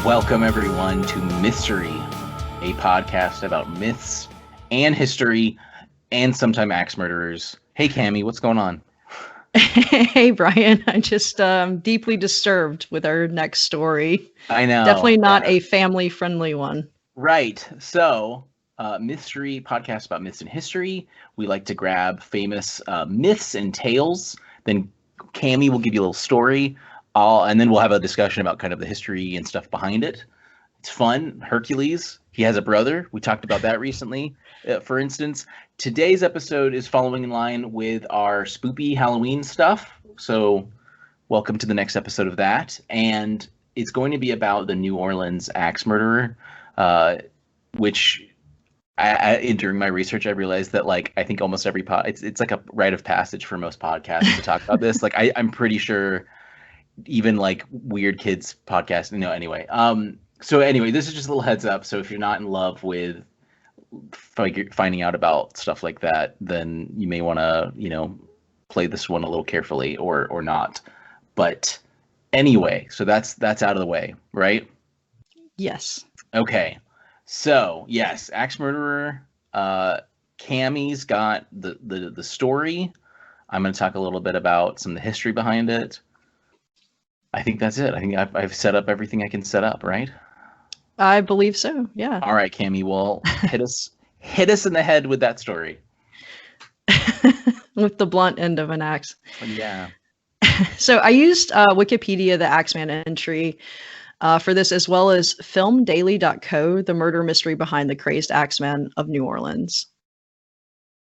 Welcome, everyone, to Mythstorie, a podcast about myths and history and sometimes axe murderers. Hey, Cammy, what's going on? Hey, Brian. I'm just deeply disturbed with our next story. I know. Definitely not a family-friendly one. Right. So, Mythstorie podcast about myths and history. We like to grab famous myths and tales. Then Cammy will give you a little story. And then we'll have a discussion about kind of the history and stuff behind it. It's fun. Hercules, he has a brother. We talked about that recently. For instance, today's episode is following in line with our spoopy Halloween stuff. So welcome to the next episode of that. And it's going to be about the New Orleans axe murderer, which during my research, I realized that I think almost every it's like a rite of passage for most podcasts to talk about this. I'm pretty sure even weird kids podcasts, anyway. So anyway, this is just a little heads up. So if you're not in love with finding out about stuff like that, then you may want to, play this one a little carefully or not. But anyway, so that's out of the way, right? Yes. Okay. So yes, axe murderer. Cammy's got the story. I'm going to talk a little bit about some of the history behind it. I think that's it. I think I've set up everything I can set up, right? I believe so. Yeah. All right, Cammy. Well, hit us in the head with that story. With the blunt end of an axe. Yeah. So I used Wikipedia, the Axman entry, for this, as well as filmdaily.co, the murder mystery behind the crazed Axman of New Orleans.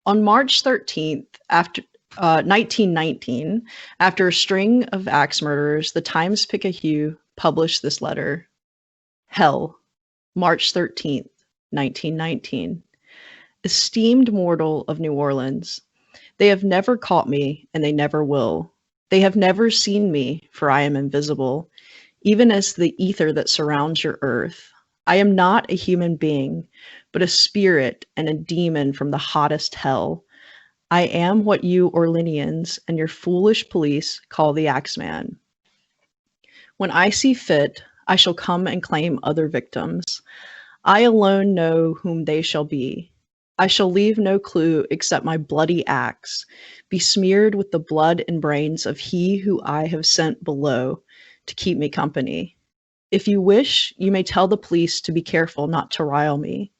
On March 13th, 1919, after a string of axe murders, the Times-Picayune published this letter. Hell, March 13th, 1919. Esteemed mortal of New Orleans, they have never caught me, and they never will. They have never seen me, for I am invisible, even as the ether that surrounds your earth. I am not a human being, but a spirit and a demon from the hottest hell. I am what you Orleanians and your foolish police call the Axeman. When I see fit, I shall come and claim other victims. I alone know whom they shall be. I shall leave no clue except my bloody axe, besmeared with the blood and brains of he who I have sent below to keep me company. If you wish, you may tell the police to be careful not to rile me.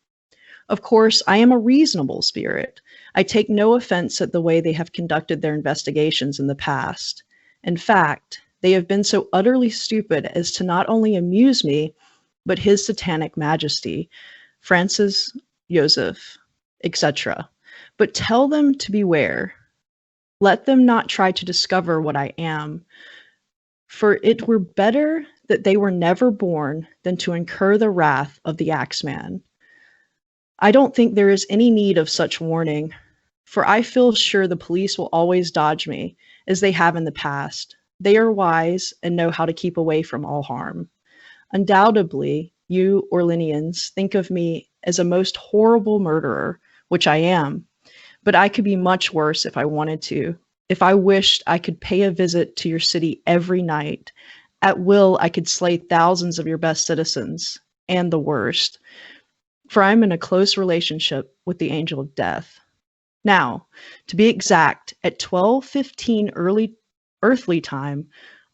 Of course, I am a reasonable spirit. I take no offense at the way they have conducted their investigations in the past. In fact, they have been so utterly stupid as to not only amuse me, but His Satanic Majesty, Francis Joseph, etc. But tell them to beware. Let them not try to discover what I am, for it were better that they were never born than to incur the wrath of the Axeman. I don't think there is any need of such warning, for I feel sure the police will always dodge me, as they have in the past. They are wise and know how to keep away from all harm. Undoubtedly, you Orleanians think of me as a most horrible murderer, which I am, but I could be much worse if I wanted to. If I wished, I could pay a visit to your city every night. At will, I could slay thousands of your best citizens, and the worst, for I'm in a close relationship with the angel of death. Now, to be exact, at 12:15 early earthly time,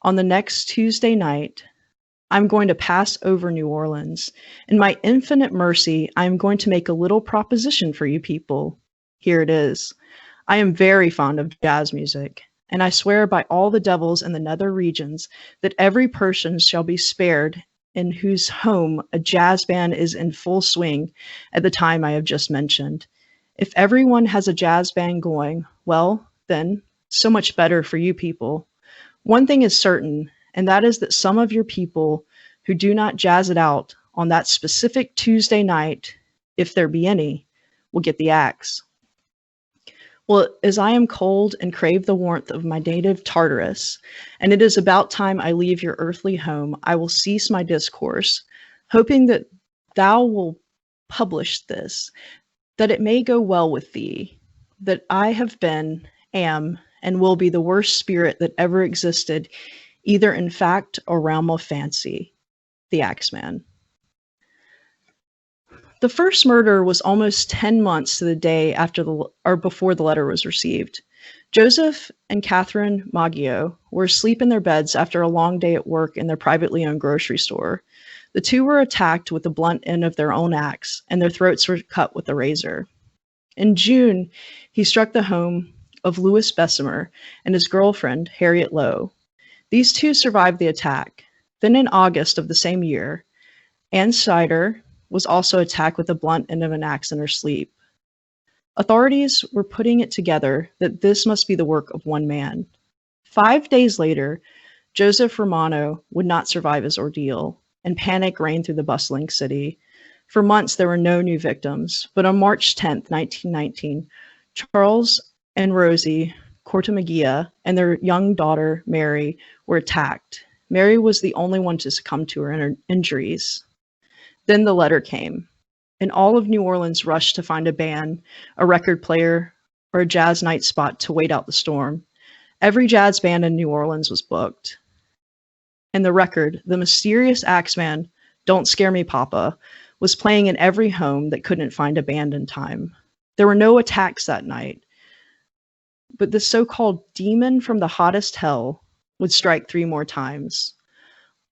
on the next Tuesday night, I'm going to pass over New Orleans. In my infinite mercy, I am going to make a little proposition for you people. Here it is. I am very fond of jazz music, and I swear by all the devils in the nether regions that every person shall be spared in whose home a jazz band is in full swing at the time I have just mentioned. If everyone has a jazz band going, well, then, so much better for you people. One thing is certain, and that is that some of your people who do not jazz it out on that specific Tuesday night, if there be any, will get the axe. Well, as I am cold and crave the warmth of my native Tartarus, and it is about time I leave your earthly home, I will cease my discourse, hoping that thou will publish this, that it may go well with thee, that I have been, am, and will be the worst spirit that ever existed, either in fact or realm of fancy. the Axman. The first murder was almost 10 months to the day before the letter was received. Joseph and Catherine Maggio were asleep in their beds after a long day at work in their privately owned grocery store. The two were attacked with the blunt end of their own axe, and their throats were cut with a razor. In June, he struck the home of Louis Bessemer and his girlfriend, Harriet Lowe. These two survived the attack. Then in August of the same year, Ann Sider was also attacked with the blunt end of an axe in her sleep. Authorities were putting it together that this must be the work of one man. 5 days later, Joseph Romano would not survive his ordeal, and panic reigned through the bustling city. For months, there were no new victims, but on March 10th, 1919, Charles and Rosie Cortamagia and their young daughter, Mary, were attacked. Mary was the only one to succumb to her injuries. Then the letter came, and all of New Orleans rushed to find a band, a record player, or a jazz night spot to wait out the storm. Every jazz band in New Orleans was booked. And the record, the mysterious Axman, Don't Scare Me, Papa, was playing in every home that couldn't find a band in time. There were no attacks that night, but the so-called demon from the hottest hell would strike 3 more times.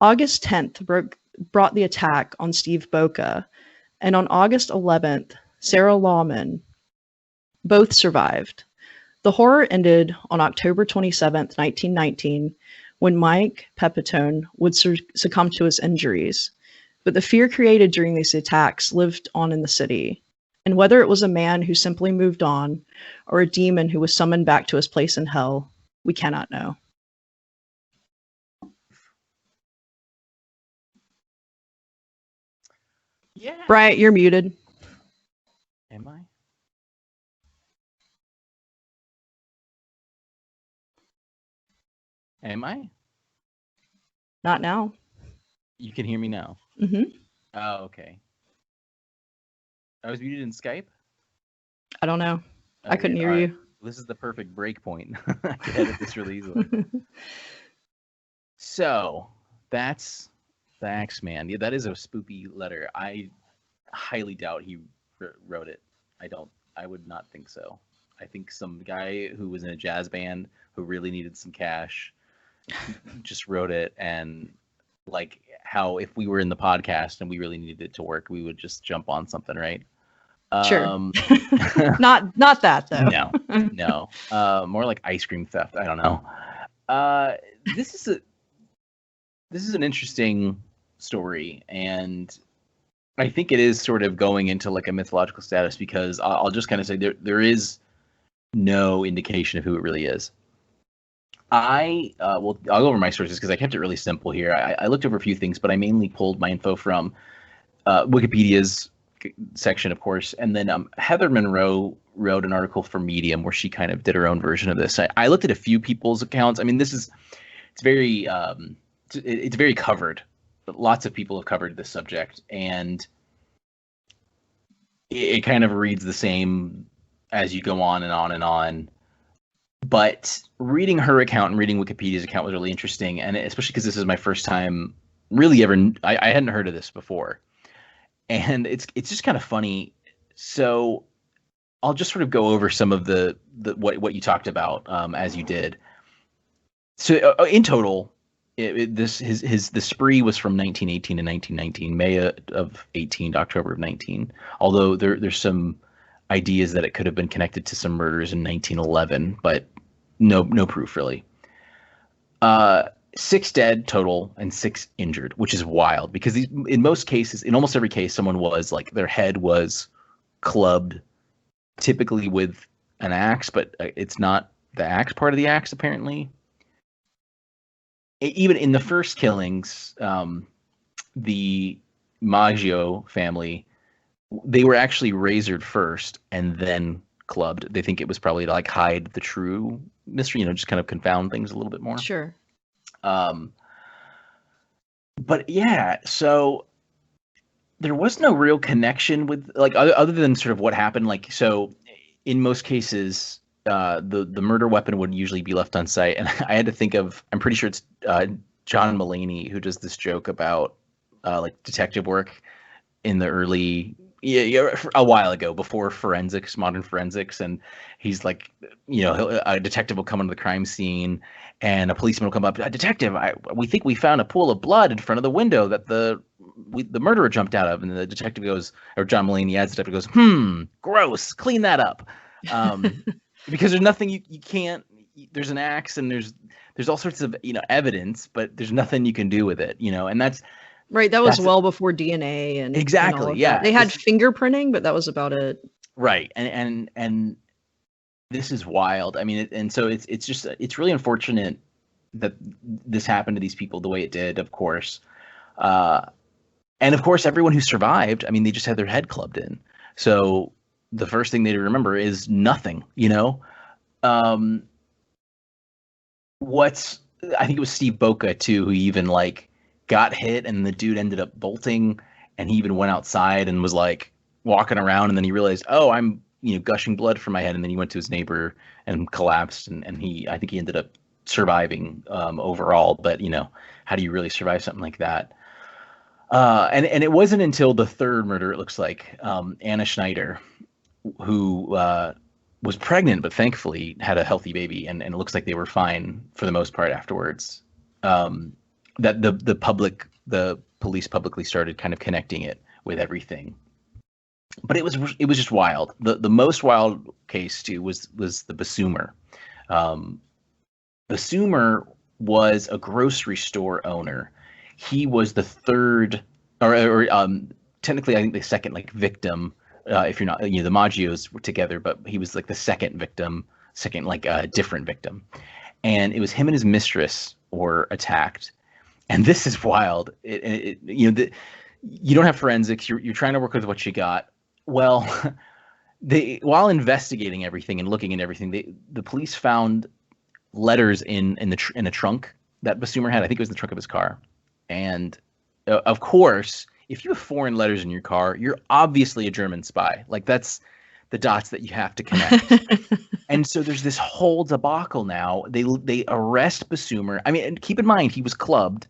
August 10th brought the attack on Steve Boca, and on August 11th, Sarah Lawman. Both survived. The horror ended on October 27th, 1919, when Mike Pepitone would succumb to his injuries. But the fear created during these attacks lived on in the city. And whether it was a man who simply moved on, or a demon who was summoned back to his place in hell, we cannot know. Yeah. Bryant, you're muted. Am I? Am I? Not now. You can hear me now. Mm-hmm. Oh, okay. I was muted in Skype? I don't know. I couldn't hear you. This is the perfect break point. I can edit this really easily. So, that's the Axman. Yeah, that is a spoopy letter. I highly doubt he wrote it. I would not think so. I think some guy who was in a jazz band who really needed some cash just wrote it, and like how if we were in the podcast and we really needed it to work, we would just jump on something, right? Sure. Not that though. No. More like ice cream theft. I don't know. This is an interesting story, and I think it is sort of going into like a mythological status because I'll just kind of say there is no indication of who it really is. I'll go over my sources because I kept it really simple here. I looked over a few things, but I mainly pulled my info from Wikipedia's section, of course, and then Heather Monroe wrote an article for Medium where she kind of did her own version of this. I looked at a few people's accounts. I mean, it's very covered. Lots of people have covered this subject, and it kind of reads the same as you go on and on and on. But reading her account and reading Wikipedia's account was really interesting, and especially because this is my first time really ever. I hadn't heard of this before, and it's just kind of funny. So I'll just sort of go over some of the what you talked about as you did. So in total, the spree was from 1918 to 1919, May of 18 to October of 19. Although there's some ideas that it could have been connected to some murders in 1911, but no proof really. 6 dead total and 6 injured, which is wild because in most cases, in almost every case, someone was like their head was clubbed, typically with an axe, but it's not the axe part of the axe apparently. Even in the first killings, the Maggio family, they were actually razored first and then clubbed. They think it was probably to like hide the true mystery, just kind of confound things a little bit more. Sure. But yeah, so there was no real connection with like other than sort of what happened. Like, so in most cases, the murder weapon would usually be left on site, and I had to think of. I'm pretty sure it's John Mulaney who does this joke about like detective work in the early a while ago, before forensics, modern forensics. And he's like, a detective will come onto the crime scene, and a policeman will come up. Detective, we think we found a pool of blood in front of the window that the murderer jumped out of. And the detective goes, or John Mulaney, the ad detective, goes, gross, clean that up. Because there's nothing you can't. There's an axe, and there's all sorts of evidence, but there's nothing you can do with it, and that's right. That was well before DNA and exactly, and all of yeah. that. They had fingerprinting, but that was about it. Right, and this is wild. I mean, and so it's really unfortunate that this happened to these people the way it did, of course. And of course, everyone who survived, I mean, they just had their head clubbed in. So the first thing they remember is nothing, I think it was Steve Boca too, who even like got hit, and the dude ended up bolting, and he even went outside and was like walking around, and then he realized, oh, I'm gushing blood from my head, and then he went to his neighbor and collapsed, and I think he ended up surviving overall. But how do you really survive something like that? And it wasn't until the third murder, it looks like, Anna Schneider, who was pregnant, but thankfully had a healthy baby, and it looks like they were fine for the most part afterwards. That the police publicly started kind of connecting it with everything. But it was just wild. The most wild case too was the Bassumer. Bassumer was a grocery store owner. He was the third, or technically, I think the second victim. If you're not, the Maggios were together, but he was like the second victim, different victim. And it was him and his mistress were attacked. And this is wild. You don't have forensics. You're trying to work with what you got. Well, while investigating everything and looking at everything, the police found letters in a trunk that Bassumer had. I think it was in the trunk of his car. And of course, if you have foreign letters in your car, you're obviously a German spy. Like, that's the dots that you have to connect. And so there's this whole debacle now. They arrest Bassumer. I mean, keep in mind, he was clubbed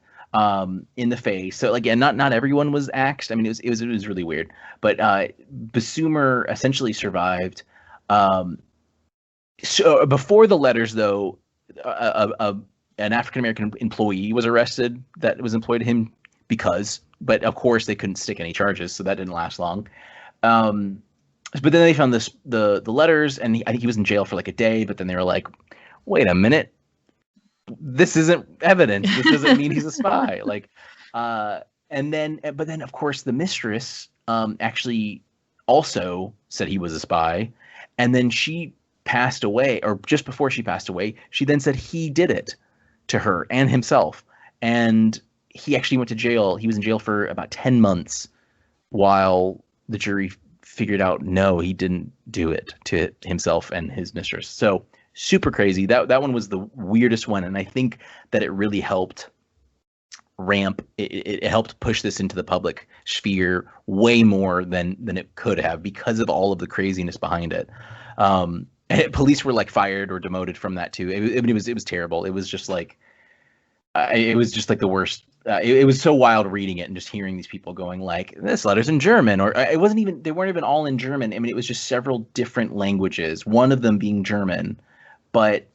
in the face. So again, not everyone was axed. I mean, it was really weird. But Bassumer essentially survived. So before the letters, though, an African American employee was arrested that was employed to him but of course they couldn't stick any charges, so that didn't last long. But then they found the letters, and I think he was in jail for like a day. But then they were like, "Wait a minute, this isn't evidence. This doesn't mean he's a spy." But then of course the mistress actually also said he was a spy, and then she passed away, or just before she passed away, she then said he did it to her and himself, and he actually went to jail. He was in jail for about 10 months while the jury figured out, no, he didn't do it to himself and his mistress. So super crazy. That one was the weirdest one. And I think that it really helped it helped push this into the public sphere way more than it could have, because of all of the craziness behind it. Police were like fired or demoted from that too. It was terrible. It was just like the worst. It was so wild reading it and just hearing these people going like, this letter's in German, or they weren't even all in German. I mean, it was just several different languages, one of them being German, but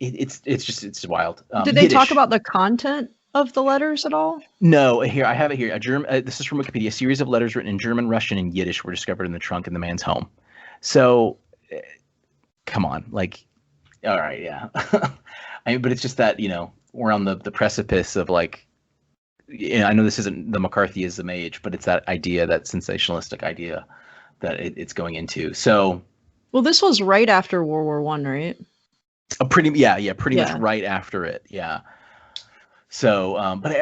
it's wild. Did they talk about the content of the letters at all? No, here I have it here. This is from Wikipedia. A series of letters written in German, Russian, and Yiddish were discovered in the trunk in the man's home. So, come on, all right, yeah. I mean, but it's just that we're on the precipice of I know this isn't the McCarthyism age, but it's that idea, that sensationalistic idea that it's going into. So, well, this was right after World War I, right? Pretty much right after it, yeah. So, but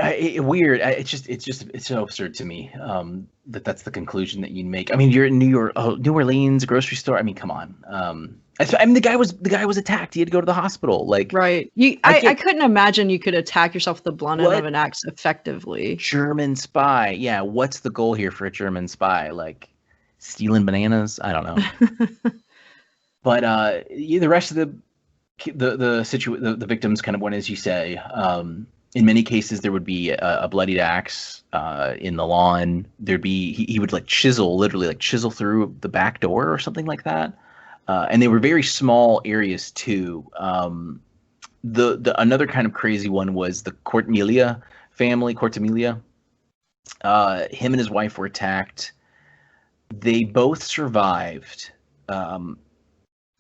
weird. It's so absurd to me that's the conclusion that you make. I mean, you're in New Orleans grocery store. I mean, come on. The guy was attacked. He had to go to the hospital. Right. I couldn't imagine you could attack yourself with the blunt end of an axe effectively. German spy. Yeah. What's the goal here for a German spy? Stealing bananas? I don't know. But the rest of the victims kind of went as you say. In many cases, there would be a bloodied axe in the lawn. There'd be he would like literally like chisel through the back door or something like that. And they were very small areas too. The another kind of crazy one was the Cortmelia family. Cortmelia. Him and his wife were attacked. They both survived.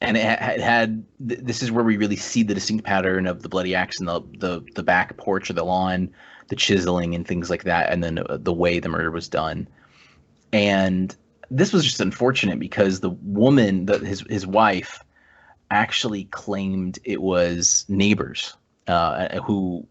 And it had this is where we really see the distinct pattern of the bloody axe and the back porch of the lawn, the chiseling and things like that, and then the way the murder was done. And this was just unfortunate because the woman, his wife, actually claimed it was neighbors who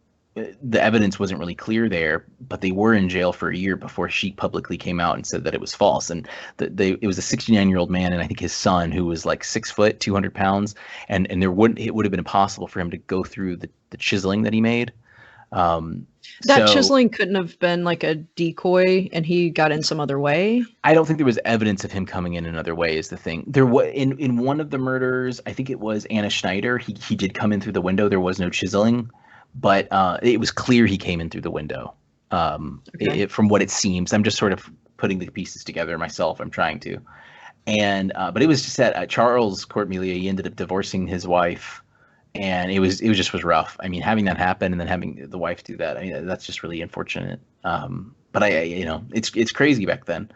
the evidence wasn't really clear there, but they were in jail for a year before she publicly came out and said that it was false. And it was a 69-year-old man, and I think his son, who was like 6 foot, 200 pounds, and it would have been impossible for him to go through the chiseling that he made. Chiseling couldn't have been like a decoy, and he got in some other way. I don't think there was evidence of him coming in another way. Is the thing. There was in one of the murders, I think it was Anna Schneider. He did come in through the window. There was no chiseling. But it was clear he came in through the window. From what it seems, I'm just sort of putting the pieces together myself. I'm trying to, and but it was just that Charles Cortmelia, he ended up divorcing his wife, and it was rough. I mean, having that happen and then having the wife do that, I mean, that's just really unfortunate. But it's crazy back then.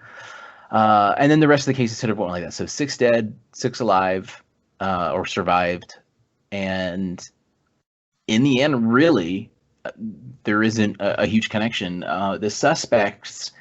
And then the rest of the cases sort of went like that. So 6 dead, 6 alive, or survived, and in the end, really, there isn't a huge connection. The suspects,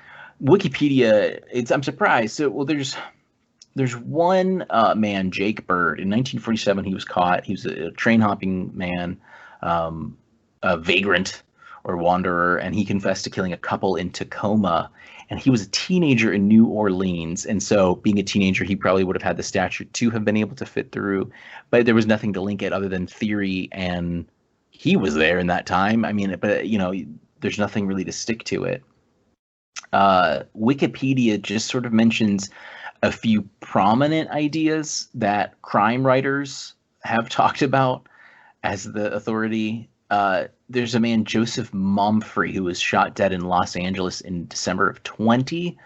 Wikipedia, I'm surprised. So, well, there's one man, Jake Bird. In 1947, he was caught. He was a train hopping man, a vagrant or wanderer, and he confessed to killing a couple in Tacoma. And he was a teenager in New Orleans. And so being a teenager, he probably would have had the statute to have been able to fit through. But there was nothing to link it other than theory, and he was there in that time. I mean, but there's nothing really to stick to it. Wikipedia just sort of mentions a few prominent ideas that crime writers have talked about as the authority. There's a man, Joseph Momfrey, who was shot dead in Los Angeles in December of 20,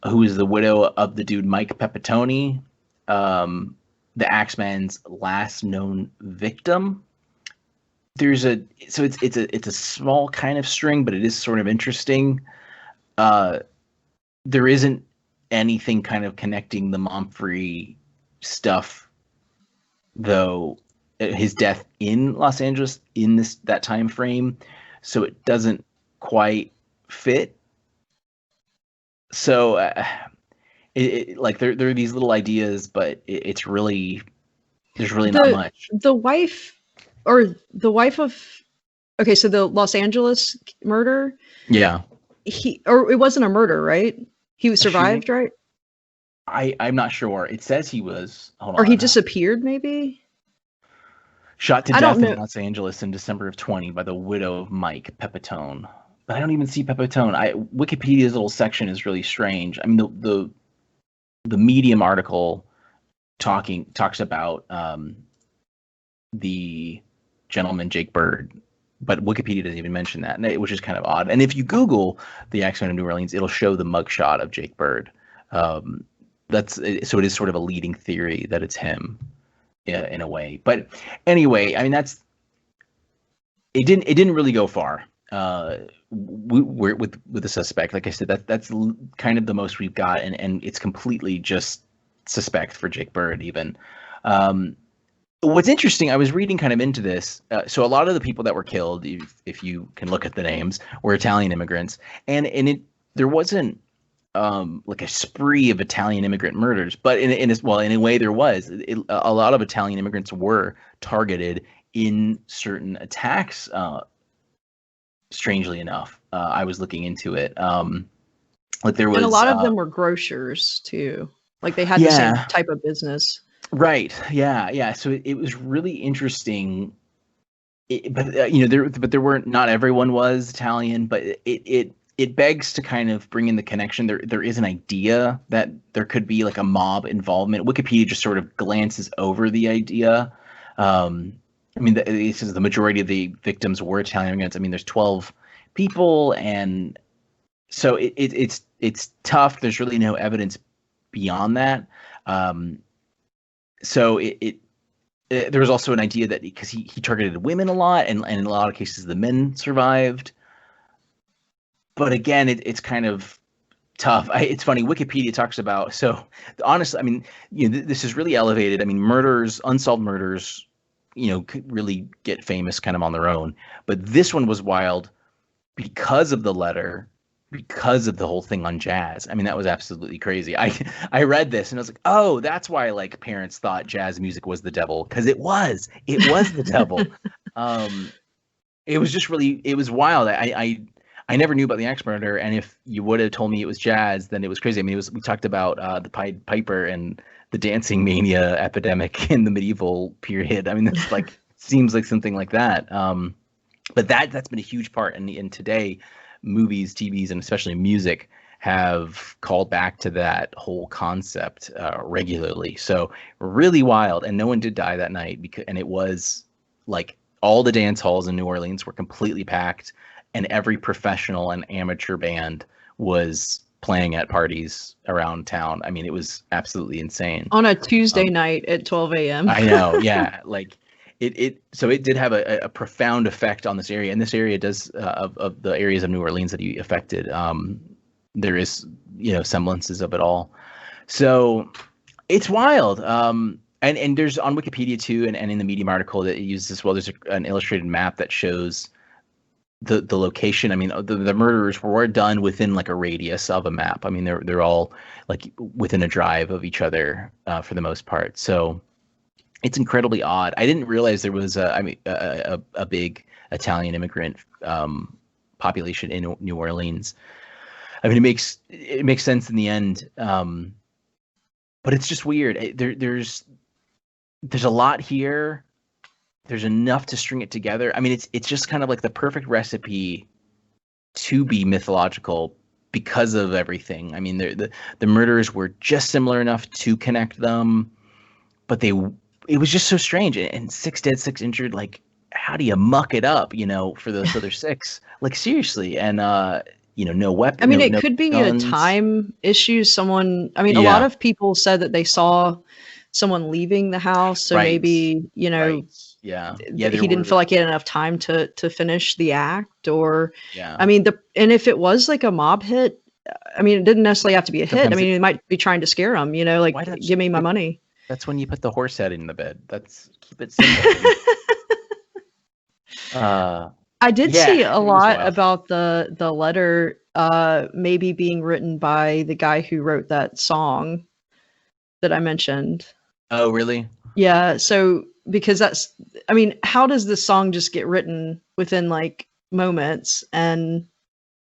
who is the widow of the dude Mike Pepitone, the Axeman's last known victim. It's a small kind of string, but it is sort of interesting. There isn't anything kind of connecting the Momfrey stuff, though, his death in Los Angeles in that time frame, so it doesn't quite fit. So like there are these little ideas, but it's really there's really not much. The wife of, okay, so the Los Angeles murder. Yeah. It wasn't a murder, right? He survived, right? I'm not sure. It says he was. Hold on. Or he disappeared, maybe? Shot to death in Los Angeles in December of 20 by the widow of Mike Pepitone. But I don't even see Pepitone. Wikipedia's little section is really strange. I mean, the Medium article talks about the gentleman Jake Bird, but Wikipedia doesn't even mention that, which is kind of odd. And if you Google the Axman of New Orleans, it'll show the mugshot of Jake Bird. So it is sort of a leading theory that it's him, in a way. But anyway, I mean, it didn't really go far. We're with the suspect. Like I said, that's kind of the most we've got, and it's completely just suspect for Jake Bird even. What's interesting, I was reading kind of into this. So a lot of the people that were killed, if you can look at the names, were Italian immigrants, and there wasn't like a spree of Italian immigrant murders, but in a way there was. A lot of Italian immigrants were targeted in certain attacks. Strangely enough, I was looking into it. Like there was, and a lot of them were grocers too. Like they had the same type of business. Right. Yeah. So it was really interesting. There weren't. Not everyone was Italian, but it begs to kind of bring in the connection. There is an idea that there could be like a mob involvement. Wikipedia just sort of glances over the idea, I mean, it says the majority of the victims were Italian immigrants. I mean, there's 12 people, and so it's tough. There's really no evidence beyond that. So there was also an idea that because he targeted women a lot, and in a lot of cases the men survived. But again, it's kind of tough. It's funny. Wikipedia talks about, so honestly, I mean, this is really elevated. I mean, murders, unsolved murders, could really get famous kind of on their own. But this one was wild because of the letter, because of the whole thing on jazz. I mean, that was absolutely crazy. I read this and I was like, oh, that's why like parents thought jazz music was the devil, because it was the devil. It was just really, it was wild. I never knew about the axe murder, and if you would have told me it was jazz, then it was crazy. I mean, we talked about the Pied Piper and the dancing mania epidemic in the medieval period. I mean, that's like seems like something like that. But that's been a huge part, and today, movies, TVs, and especially music have called back to that whole concept regularly. So really wild, and no one did die that night and it was like all the dance halls in New Orleans were completely packed. And every professional and amateur band was playing at parties around town. I mean, it was absolutely insane. On a Tuesday night at 12 a.m. I know, yeah. Like so it did have a profound effect on this area. And this area does, of the areas of New Orleans that he affected, there is, semblances of it all. So it's wild. And there's on Wikipedia too, and in the Medium article that it uses as well, there's an illustrated map that shows the location. I mean, the murderers were done within like a radius of a map. I mean, they're all like within a drive of each other for the most part. So it's incredibly odd. I didn't realize there was a big Italian immigrant population in New Orleans. I mean, it makes sense in the end, but it's just weird. There's a lot here. There's enough to string it together. I mean, it's just kind of like the perfect recipe to be mythological because of everything. I mean, the murders were just similar enough to connect them, but it was just so strange. And 6 dead, 6 injured. Like, how do you muck it up? For those other 6? Like, seriously. And no weapon. I mean, it no could be guns. a time issue. A lot of people said that they saw someone leaving the house, so Right. maybe Right. Yeah. he didn't feel like he had enough time to finish the act, or Yeah. I mean, and if it was like a mob hit, I mean, it didn't necessarily have to be a hit. Sometimes I mean, he might be trying to scare him, like, give me my money. That's when you put the horse head in the bed. Keep it simple. I did see a lot about the letter maybe being written by the guy who wrote that song that I mentioned. Oh, really? Yeah. So because how does this song just get written within like moments, and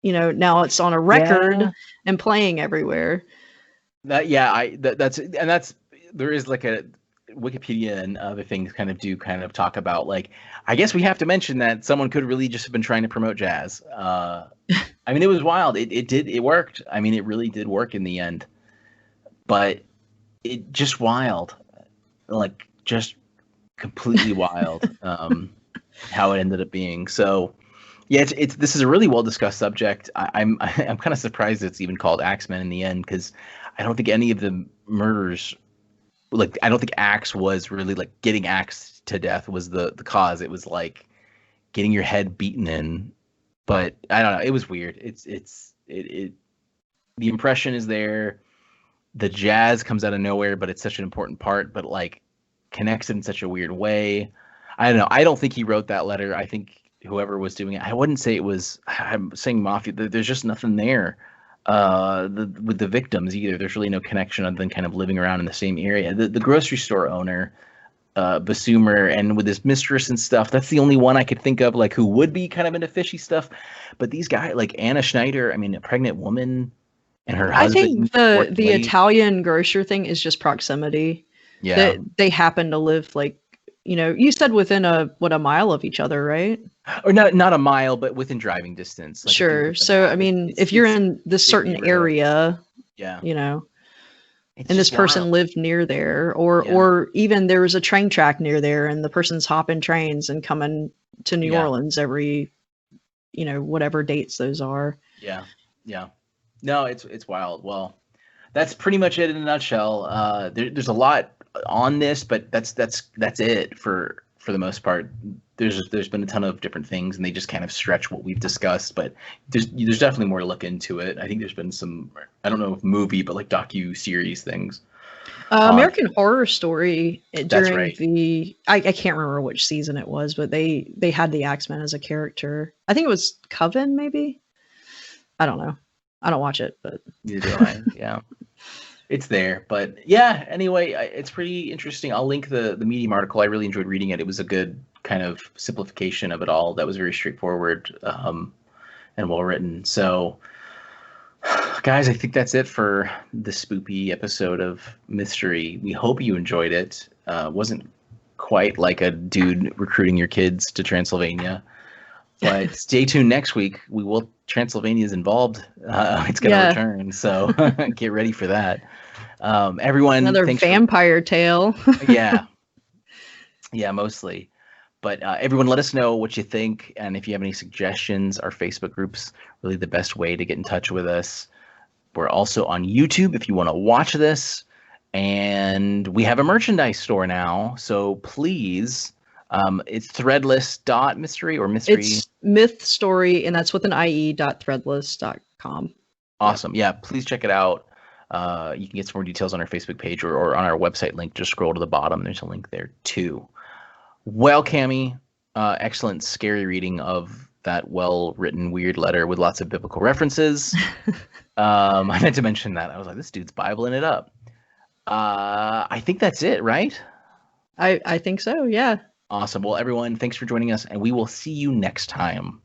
now it's on a record and playing everywhere. There is like a Wikipedia and other things kind of talk about, like, I guess we have to mention that someone could really just have been trying to promote jazz. I mean, it was wild. It worked. I mean, it really did work in the end, but it just wild, like just completely wild, how it ended up being. So yeah, this is a really well discussed subject. I'm kind of surprised it's even called Axman in the end, because I don't think any of the murders, like, I don't think axe was really like getting axed to death was the cause. It was like getting your head beaten in. But I don't know. It was weird. The impression is there. The jazz comes out of nowhere, but it's such an important part, but like connects it in such a weird way. I don't know. I don't think he wrote that letter. I think whoever was doing it, I wouldn't say it was, I'm saying mafia. There's just nothing there with the victims either. There's really no connection other than kind of living around in the same area. The grocery store owner, Basumer, and with his mistress and stuff, that's the only one I could think of, like, who would be kind of into fishy stuff. But these guys, like Anna Schneider, I mean, a pregnant woman and her husband. I think the Italian grocer thing is just proximity. Yeah. They happen to live, like, you said within a mile of each other, right? Or not a mile, but within driving distance. Like, sure. So, I mean, if you're in this certain area, yeah, It's and this just person wild. lived near there, or even there was a train track near there, and the person's hopping trains and coming to New Orleans every, whatever dates those are. Yeah. No, it's wild. Well, that's pretty much it in a nutshell. There's a lot on this, but that's it for the most part. There's been a ton of different things, and they just kind of stretch what we've discussed. But there's definitely more to look into it. I think there's been some, I don't know if movie, but like docu-series things. American Horror Story during right. I can't remember which season it was, but they had the Axman as a character. I think it was Coven, maybe. I don't know. I don't watch it, but neither do I. Yeah, it's there. But yeah, anyway, it's pretty interesting. I'll link the Medium article. I really enjoyed reading it. It was a good kind of simplification of it all. That was very straightforward and well written. So, guys, I think that's it for the spoopy episode of Mythstorie. We hope you enjoyed it. Wasn't quite like a dude recruiting your kids to Transylvania. But stay tuned next week. Transylvania's involved. It's going to return, so get ready for that. Everyone, another vampire tale. Yeah, mostly. But everyone, let us know what you think, and if you have any suggestions. Our Facebook group's really the best way to get in touch with us. We're also on YouTube if you want to watch this, and we have a merchandise store now. So please. It's threadless.mystery or mystery. It's Mythstorie, and that's with an IE.threadless.com. Awesome. Yeah, please check it out. You can get some more details on our Facebook page or on our website link. Just scroll to the bottom. There's a link there too. Well, Cammy, excellent scary reading of that well-written weird letter with lots of biblical references. I meant to mention that. I was like, this dude's Bibling it up. I think that's it, right? I think so, yeah. Awesome. Well, everyone, thanks for joining us, and we will see you next time.